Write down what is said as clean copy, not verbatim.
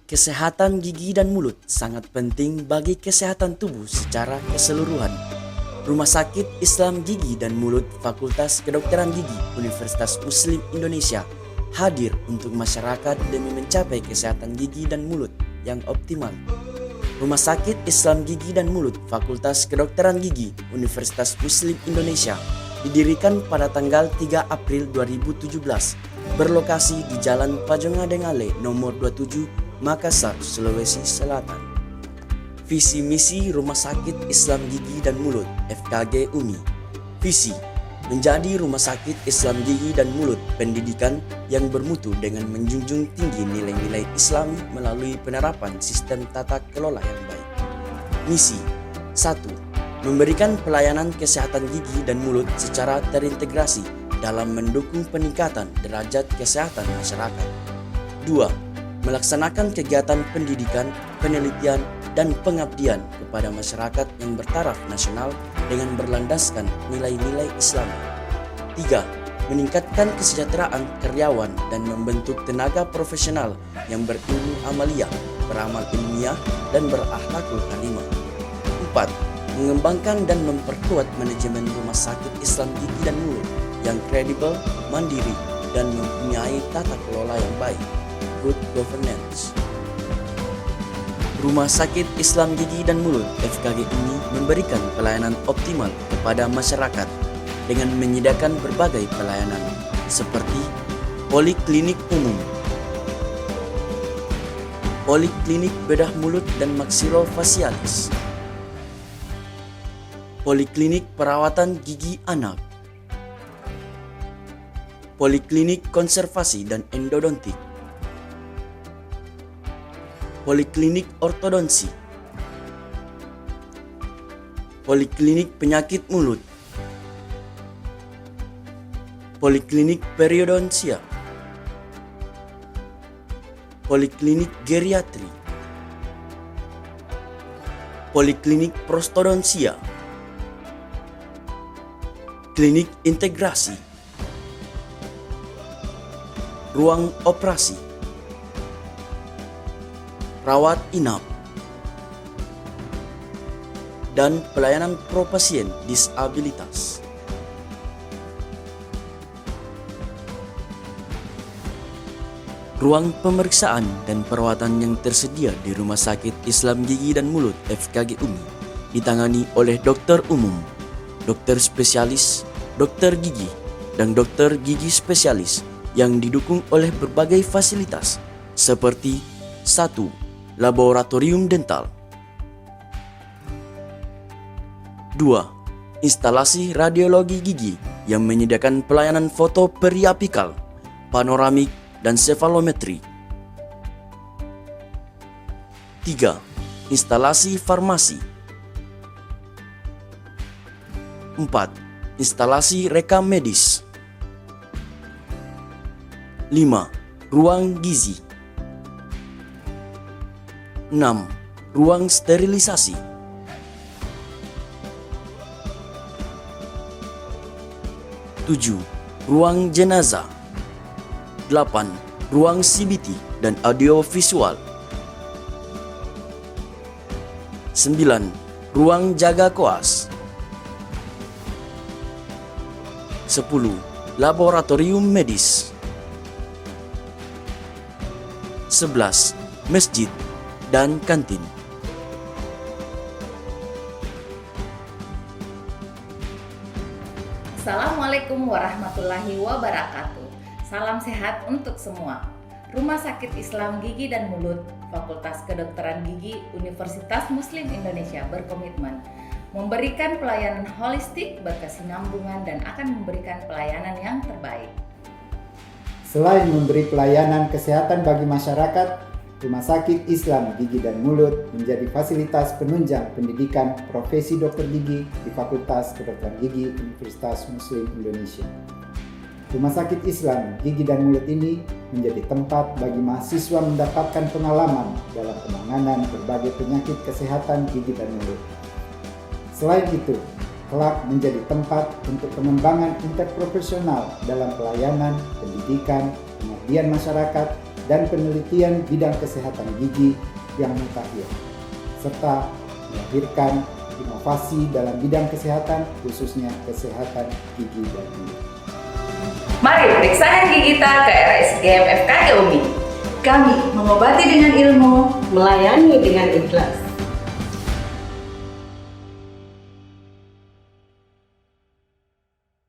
Kesehatan gigi dan mulut sangat penting bagi kesehatan tubuh secara keseluruhan. Rumah Sakit Islam Gigi dan Mulut Fakultas Kedokteran Gigi Universitas Muslim Indonesia hadir untuk masyarakat demi mencapai kesehatan gigi dan mulut yang optimal. Rumah Sakit Islam Gigi dan Mulut Fakultas Kedokteran Gigi Universitas Muslim Indonesia didirikan pada tanggal 3 April 2017, berlokasi di Jalan Pajongadengale nomor 27, Makassar, Sulawesi Selatan. Visi misi Rumah Sakit Islam Gigi dan Mulut FKG UMI. Visi: menjadi rumah sakit Islam gigi dan mulut pendidikan yang bermutu dengan menjunjung tinggi nilai-nilai Islami melalui penerapan sistem tata kelola yang baik. Misi: 1. Memberikan pelayanan kesehatan gigi dan mulut secara terintegrasi dalam mendukung peningkatan derajat kesehatan masyarakat. 2. Melaksanakan kegiatan pendidikan, penelitian, dan pengabdian kepada masyarakat yang bertaraf nasional dengan berlandaskan nilai-nilai Islam. 3. Meningkatkan kesejahteraan karyawan dan membentuk tenaga profesional yang berilmu amaliyah, beramal ilmiah, dan berakhlakul karimah. 4. Mengembangkan dan memperkuat manajemen rumah sakit Islam gigi dan mulut yang kredibel, mandiri, dan mempunyai tata kelola yang baik. Good governance. Rumah Sakit Islam Gigi dan Mulut FKG ini memberikan pelayanan optimal kepada masyarakat dengan menyediakan berbagai pelayanan seperti poliklinik umum, poliklinik bedah mulut dan maksilofacialis, poliklinik perawatan gigi anak, poliklinik konservasi dan endodontik, poliklinik ortodonsi, poliklinik penyakit mulut, poliklinik periodonsia, poliklinik geriatri, poliklinik prostodonsia, klinik integrasi, ruang operasi, rawat inap, dan pelayanan pro pasien disabilitas. Ruang pemeriksaan dan perawatan yang tersedia di Rumah Sakit Islam Gigi dan Mulut FKG UMI ditangani oleh dokter umum, dokter spesialis, dokter gigi, dan dokter gigi spesialis yang didukung oleh berbagai fasilitas seperti 1. Laboratorium dental. 2. Instalasi radiologi gigi yang menyediakan pelayanan foto periapikal, panoramik, dan sefalometri. 3. Instalasi farmasi. 4. Instalasi rekam medis. 5. Ruang gizi. 6. Ruang sterilisasi. 7. Ruang jenazah. 8. Ruang CBT dan audio visual. 9. Ruang jaga koas. 10. Laboratorium medis. 11. Masjid dan kantin. Assalamualaikum warahmatullahi wabarakatuh. Salam sehat untuk semua. Rumah Sakit Islam Gigi dan Mulut Fakultas Kedokteran Gigi Universitas Muslim Indonesia berkomitmen memberikan pelayanan holistik berkesinambungan dan akan memberikan pelayanan yang terbaik. Selain memberi pelayanan kesehatan bagi masyarakat, Rumah Sakit Islam Gigi dan Mulut menjadi fasilitas penunjang pendidikan profesi dokter gigi di Fakultas Kedokteran Gigi Universitas Muslim Indonesia. Rumah Sakit Islam Gigi dan Mulut ini menjadi tempat bagi mahasiswa mendapatkan pengalaman dalam penanganan berbagai penyakit kesehatan gigi dan mulut. Selain itu, kelak menjadi tempat untuk pengembangan interprofesional dalam pelayanan, pendidikan, pengabdian masyarakat, dan penelitian bidang kesehatan gigi yang mutakhir, serta melahirkan inovasi dalam bidang kesehatan, khususnya kesehatan gigi dan mulut. Mari periksakan gigi kita ke RSGM FKG UMI. Kami mengobati dengan ilmu, melayani dengan ikhlas.